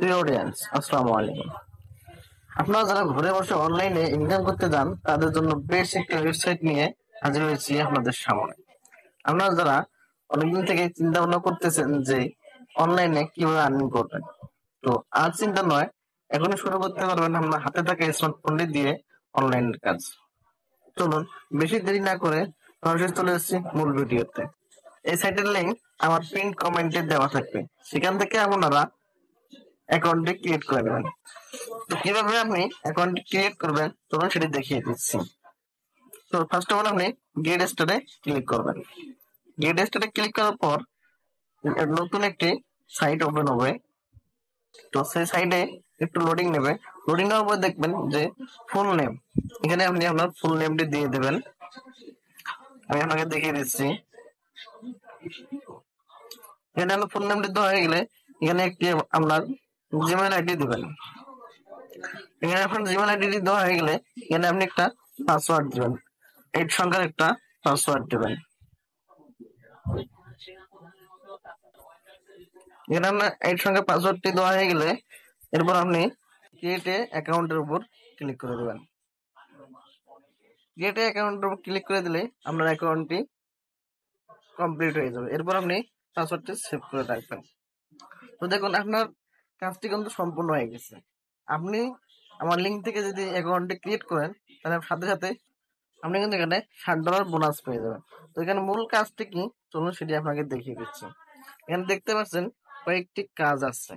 প্রিয় অডিয়েন্স, আসসালামু আলাইকুম। আপনারা যারা ঘরে বসে অনলাইনে ইনকাম করতে যান তাদের জন্য বেশ একটা ওয়েবসাইট নিয়ে হাজির হয়েছি আপনাদের সামনে। আপনারা যারা অনেকদিন থেকে চিন্তা ভাবনা করতেছেন যে অনলাইনে কিভাবে আর্নিং করবেন, তো আর চিন্তা নয়, এখনই শুরু করতে পারবেন আপনার হাতে থাকা স্মার্টফোনটি দিয়ে অনলাইনের কাজ। চলুন বেশি দেরি না করে সরাসরি চলে এসেছি মূল ভিডিওতে। এই সাইটের লিঙ্ক আমার পিন কমেন্টে দেওয়া থাকবে, সেখান থেকে আপনারা অ্যাকাউন্টটি ক্রিয়েট করে নেবেন। তো কিভাবে আপনি অ্যাকাউন্ট ক্রিয়েট করবেন তখন সেটি দেখিয়ে দিচ্ছি। তো ফার্স্ট অফ অল আপনি গেট স্টার্টে ক্লিক করবেন। গেট স্টার্টে ক্লিক করার পর নতুন একটি সাইট ওপেন হবে। তো সেই সাইটে একটু লোডিং নেবে। লোডিং নেওয়ার পর দেখবেন যে ফুল নেম, এখানে আপনি আপনার ফুল নেমটি দিয়ে দেবেন। আমি আপনাকে দেখিয়ে দিচ্ছি। এখানে আপনার ফুল নেমটি দেওয়া হয়ে গেলে এখানে একটি আপনার জিমেল আইডি দিবেন। এখানে আপনার জিমেল আইডি দেওয়া হয়ে গেলে এখানে আপনি একটা পাসওয়ার্ড দিবেন, 8 সংখ্যার একটা পাসওয়ার্ড দিবেন। এখানে আপনার 8 সংখ্যার পাসওয়ার্ডটি দেওয়া হয়ে গেলে এরপর আপনি ক্রিয়েট এ অ্যাকাউন্টের উপর ক্লিক করে দেবেন। ক্রিয়েট এ অ্যাকাউন্টের উপর ক্লিক করে দিলে আপনার অ্যাকাউন্টটি কমপ্লিট হয়ে যাবে। এরপর আপনি পাসওয়ার্ডটি সেভ করে রাখবেন। তো দেখুন আপনার কাজটি কিন্তু সম্পূর্ণ হয়ে গেছে। আপনি আমার লিঙ্ক থেকে যদি অ্যাকাউন্টটি ক্রিয়েট করেন তাহলে সাথে সাথে আপনি কিন্তু এখানে $60 বোনাস পেয়ে যাবেন। তো এখানে মূল কাজটি কি, চলুন সেটি আপনাকে দেখিয়ে দিচ্ছি। এখানে দেখতে পাচ্ছেন কয়েকটি কাজ আছে।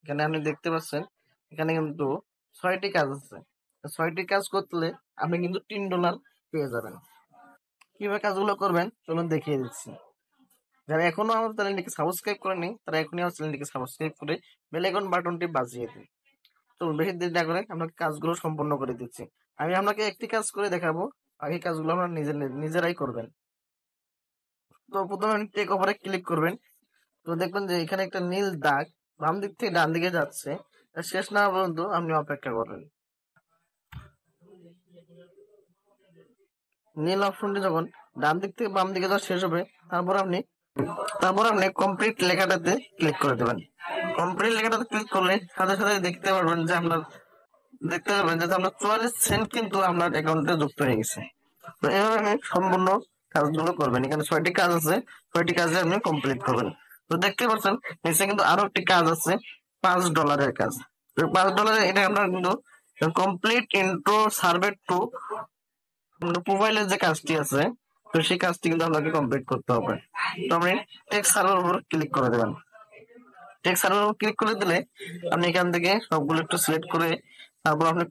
এখানে আপনি দেখতে পাচ্ছেন এখানে কিন্তু 6টি কাজ আছে। 6টি কাজ করলে আপনি কিন্তু $3 পেয়ে যাবেন। কিভাবে কাজগুলো করবেন চলুন দেখিয়ে দিচ্ছি। যারা এখনো আমার চ্যানেলটিকে সাবস্ক্রাইব করেনি তারা এখনই আমার চ্যানেলটিকে সাবস্ক্রাইব করে বেল আইকন বাটনটি বাজিয়ে দিন। চলুন বেশি দেরি না করে আপনাকে কাজগুলো সম্পন্ন করে দিচ্ছি। আমি আপনাকে একটি কাজ করে দেখাবো, আগে কাজগুলো আপনারা নিজেরাই করবেন। তো প্রথমে আপনি টেক ওভারে ক্লিক করবেন। তো দেখবেন যে এখানে একটা নীল দাগ বাম দিক থেকে ডান দিকে যাচ্ছে, শেষ না হওয়া পর্যন্ত আপনি অপেক্ষা করবেন। নীল অপশনটি যখন ডান দিক থেকে বাম দিকে যাওয়া শেষ হবে তারপর আপনি কমপ্লিট লেখাটাতে ক্লিক করে দেবেন। কমপ্লিট লেখাটাতে ক্লিক করলে সাথে সাথে দেখতে পাবেন যে আপনার 44 সেন্ট কিন্তু আপনার অ্যাকাউন্টে যুক্ত হয়ে গেছে। তো এভাবে আপনি সম্পূর্ণ কাজগুলো করবেন। এখানে 6টি কাজ আছে, 6টি কাজে আপনি কমপ্লিট করবেন। তো দেখতে পাচ্ছেন নিচে কিন্তু আরো একটি কাজ আছে, $5 কাজ। তো $5 এটা আপনার কিন্তু কমপ্লিট ইন্ট্রো সার্ভে টু প্রোফাইলের যে কাজটি আছে, তো সেই কাজটি কিন্তু আপনাকে কমপ্লিট করতে হবে। তো আপনি টেক্সট সার্ভার উপর ক্লিক করে দেবেন। টেক্সট সার্ভার উপর ক্লিক করে দিলে আপনি এখান থেকে সবগুলো একটু সিলেক্ট করে তারপর আপনি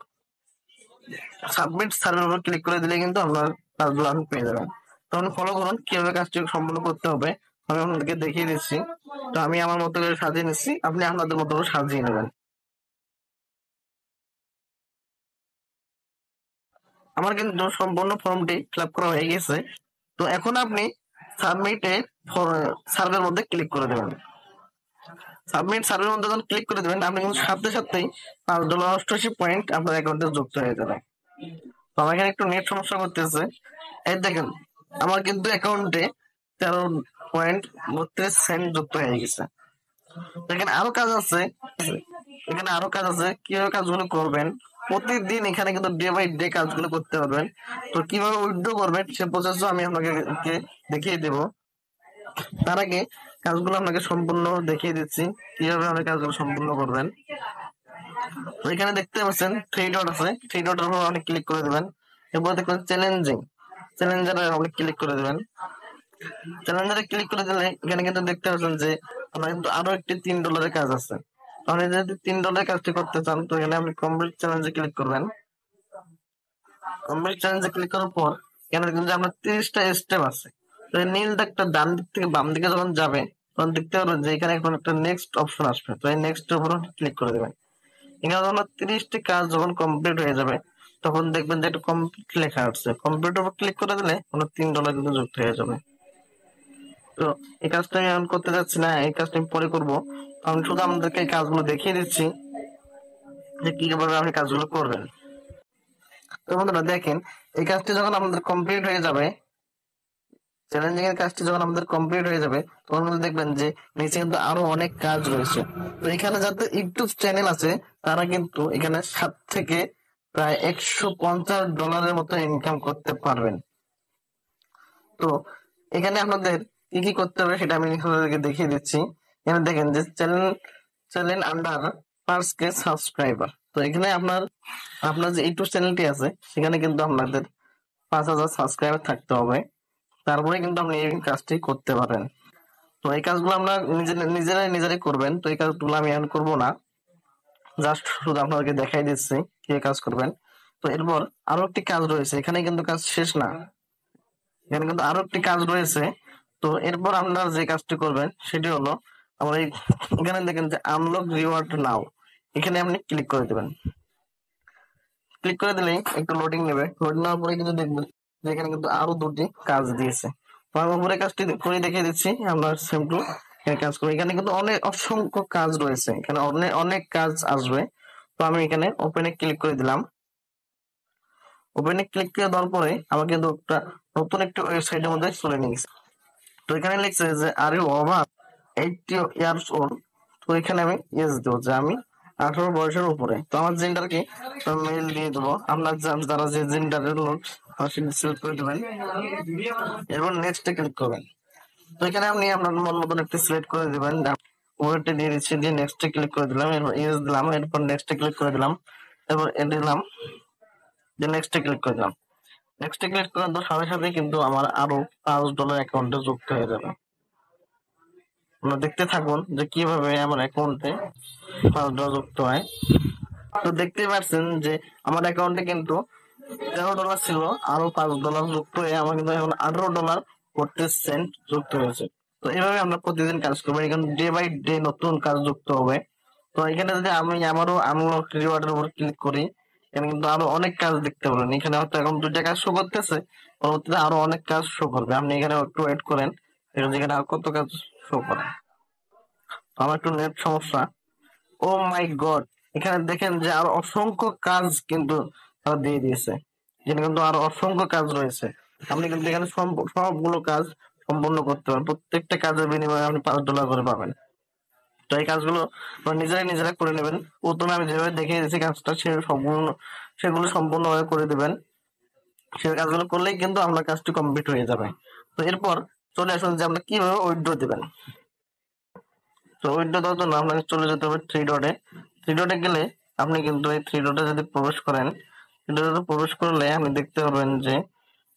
সাবমিট সার্ভের উপর ক্লিক করে দিলে কিন্তু আপনার কাজগুলো আপনি পেয়ে যাবেন। তো আপনি ফলো করুন কিভাবে কাজটি সম্পূর্ণ করতে হবে, আমি আপনাদেরকে দেখিয়ে দিচ্ছি। তো আমি আমার মতো করে সাজিয়ে নিচ্ছি, আপনি আপনাদের মতো করে সাজিয়ে নেবেন। আমার কিন্তু সম্পূর্ণ ফর্মটি ফিল আপ করা হয়ে গেছে। তো এখন আপনি সাবমিটে সার্ভের মধ্যে ক্লিক করে দেবেন। সাবমিট সার্ভের মধ্যে যখন ক্লিক করে দেবেন আপনি কিন্তু সাথে সাথেই $5.88 আপনার অ্যাকাউন্টে যুক্ত হয়ে যাবে। তো আমার এখানে একটু নেট সমস্যা করতেছে। এই দেখেন আমার কিন্তু অ্যাকাউন্টে 13.32 সেন্ট যুক্ত হয়ে গেছে। এখানে আরো কাজ আছে, কিভাবে কাজগুলো করবেন প্রতিদিন এখানে কিন্তু ডে বাই ডে কাজগুলো করতে পারবেন। তো কিভাবে উইথড্র করবেন সে প্রসেসও আমি আপনাকে দেখিয়ে দেব। তার আগে কাজগুলো আপনাকে সম্পূর্ণ দেখিয়ে দিচ্ছি কিভাবে আপনি কাজগুলো সম্পূর্ণ করবেন। তো এখানে দেখতে পাচ্ছেন 3 ডট আছে, 3 ডটের উপর আপনি ক্লিক করে দেবেন। এরপর দেখবেন চ্যালেঞ্জারে আপনি ক্লিক করে দেবেন। চ্যালেঞ্জারে ক্লিক করে দিলে এখানে কিন্তু দেখতে পাচ্ছেন যে আমরা কিন্তু আরো একটি $3 কাজ আছে। আপনি যদি $3 কাজটি করতে চান তো এখানে আপনি কমপ্লিট চ্যালেঞ্জে ক্লিক করবেন। কমপ্লিট চ্যালেঞ্জে ক্লিক করার পর এখানে কিন্তু আপনার 30টা স্টেপ আছে। তো এই নীল দাগটা ডান দিক থেকে বাম দিকে যখন যাবে তখন দেখতে পারবেন যে এখানে এখন একটা নেক্সট অপশন আসবে। তো এই নেক্সট উপর ক্লিক করে দেবেন। এখানে যখন 30টি কাজ যখন কমপ্লিট হয়ে যাবে তখন দেখবেন যে একটা কমপ্লিট লেখা আসছে। কমপ্লিট উপর ক্লিক করে দিলে আপনার $3 কিন্তু যুক্ত হয়ে যাবে। তো এই কাজটা আমি এখন করতে যাচ্ছি না, এই কাজটা আমি পরে করবো। আমি শুধু আমাদেরকে এই কাজগুলো দেখিয়ে দিচ্ছি যে কিভাবে আপনি কাজগুলো করবেন। তো বন্ধুরা দেখেন এই কাজটি যখন আমাদের কমপ্লিট হয়ে যাবে চ্যালেঞ্জিং এর কাজটি যখন আমাদের কমপ্লিট হয়ে যাবে তখন কিন্তু দেখবেন যে নিচে কিন্তু আরো অনেক কাজ রয়েছে। তো এখানে যাদের ইউটিউব চ্যানেল আছে তারা কিন্তু এখানে 7 থেকে প্রায় $150 মতো ইনকাম করতে পারবেন। তো এখানে আপনাদের কি কি করতে হবে সেটা আমি আপনাদেরকে দেখিয়ে দিচ্ছি। এখানে দেখেন যে channel under first K subscriber. তো এখানে আপনার যে ইউটিউব চ্যানেলটি আছে সেখানে কিন্তু আপনাদের 5,000 সাবস্ক্রাইবার থাকতে হবে, তারপরে কিন্তু আপনি এই কাজটি করতে পারেন। তো এই কাজগুলো আমরা নিজেরাই করবেন। তো এই কাজগুলো আমি এখন করবো না, জাস্ট শুধু আপনাদেরকে দেখাই দিচ্ছি কি কাজ করবেন। তো এরপর আরো একটি কাজ রয়েছে, এখানে কিন্তু কাজ শেষ না, এখানে কিন্তু আরো একটি কাজ রয়েছে। তো এরপর আপনারা যে কাজটি করবেন সেটি হলো আমরা এখানে দেখেন যে আনলক রিওয়ার্ড নাও, এখানে আপনি ক্লিক করে দেবেন। ক্লিক করে দিলেই একটু লোডিং নেবে, লোডিং নেওয়ার পরে কিন্তু দেখবেন যে এখানে কিন্তু আরো দুটি কাজ দিয়েছে। তো আমি উপরে কাজটি করে দেখিয়ে দিচ্ছি, আমরা সেম টু কাজ করি। এখানে কিন্তু অসংখ্য কাজ রয়েছে, এখানে অনেক অনেক কাজ আসবে। তো আমি এখানে ওপেনে ক্লিক করে দিলাম। ওপেনে ক্লিক করে দেওয়ার পরে আমাকে কিন্তু একটা নতুন একটি ওয়েবসাইটের মধ্যে চলে নিয়েছে। তো এখানে লিখছে যে are you over 80 years old. তো এখানে আমি ইয়েস দেবো যে আমি 18 বয়সের উপরে। তো আমার জেন্ডারকে মেল দিয়ে দেবো। আপনার যারা যে জেন্ডারের লোক সেটা সিলেক্ট করে দেবেন, এরপর নেক্সটে ক্লিক করবেন। তো এখানে আপনি আপনার মন মতন একটি সিলেক্ট করে দেবেন, ওয়েটে দিয়ে দিচ্ছি, দিয়ে নেক্সটে ক্লিক করে দিলাম, এরপর ইয়েস দিলাম, এরপর নেক্সটে ক্লিক করে দিলাম, এরপর দিলাম, দিয়ে নেক্সটে ক্লিক করে দিলাম। নেক্সটে ক্লিক করার সাথে সাথে কিন্তু আমার আরো $5 অ্যাকাউন্টে যুক্ত হয়ে যাবে। আপনারা দেখতে থাকুন যে কিভাবে আমার অ্যাকাউন্টে $5 যুক্ত হয়। তো দেখতেই পাচ্ছেন যে আমার অ্যাকাউন্টে কিন্তু $13 ছিল, আরো $5 যুক্ত হয়ে আমার কিন্তু এখন $18.40 যুক্ত হয়েছে। তো এইভাবে আমরা প্রতিদিন কাজ করবো, এখানে ডে বাই ডে নতুন কাজ যুক্ত হবে। তো এখানে যদি আমি আমারও আনলক রিওয়ার্ডের উপর ক্লিক করি, এখানে কিন্তু আরো অনেক কাজ দেখতে পাবেন। এখানে হয়তো এখন 2টা কাজ শো করতেছে, পরবর্তীতে আরো অনেক কাজ শো করবে। আপনি এখানে একটু ওয়েট করেন, এখানে আর কত কাজ শো করে। আমার একটু নেট সমস্যা। ও মাই গড, এখানে দেখেন যে আরো অসংখ্য কাজ কিন্তু তারা দিয়ে দিয়েছে, এখানে কিন্তু আরো অসংখ্য কাজ রয়েছে। আপনি কিন্তু এখানে সবগুলো কাজ সম্পূর্ণ করতে পারেন, প্রত্যেকটা কাজের বিনিময়ে আপনি $5 করে পাবেন। তো এই কাজগুলো নিজেরা করে নেবেন। প্রথমে আমি যেভাবে দেখিয়ে দিয়েছি কাজটা সেগুলো সম্পূর্ণভাবে করে দিবেন। সেই কাজগুলো করলেই কিন্তু আপনার কাজটি কমপ্লিট হয়ে যাবে। তো এরপর চলে আসুন যে আমরা কিভাবে উইথড্র দিবেন। তো উইথড্র দেওয়ার জন্য আপনাকে চলে যেতে হবে থ্রি ডটে। থ্রি ডটে গেলে আপনি কিন্তু এই থ্রি ডটে যদি প্রবেশ করেন, থ্রি ডটে প্রবেশ করলে আপনি দেখতে পাবেন যে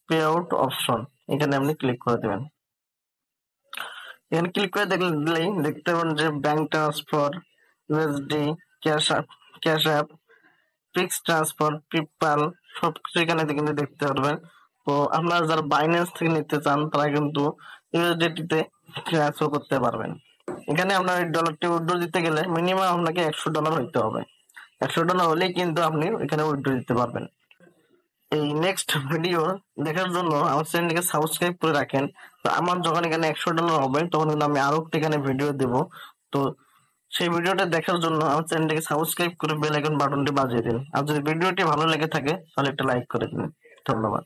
পে আউট অপশন, এখানে আপনি ক্লিক করে দেবেন। এখানে ক্লিক করে দিলেই দেখতে পাবেন যে bank transfer, USD, cash app, fix transfer, PayPal সবকিছু এখানে কিন্তু দেখতে পারবেন। তো আপনারা যারা বাইন্যান্স থেকে নিতে চান তারা কিন্তু ইউএসডিটি তে ট্রান্সফার করতে পারবেন। এখানে আপনার এই ডলারটি উইথড্র দিতে গেলে মিনিমাম আপনাকে $100 হইতে হবে। $100 হলেই কিন্তু আপনি এখানে উইথড্র দিতে পারবেন। এই নেক্সট ভিডিও দেখার জন্য আমার চ্যানেলটিকে সাবস্ক্রাইব করে রাখেন। তো আমার যখন এখানে $100 হবে তখন কিন্তু আমি আরো একটি এখানে ভিডিও দেব। তো সেই ভিডিওটা দেখার জন্য আমার চ্যানেলটিকে সাবস্ক্রাইব করে বেল আইকন বাটনটি বাজিয়ে দিন। আর যদি ভিডিওটি ভালো লেগে থাকে তাহলে একটা লাইক করে দিন। ধন্যবাদ।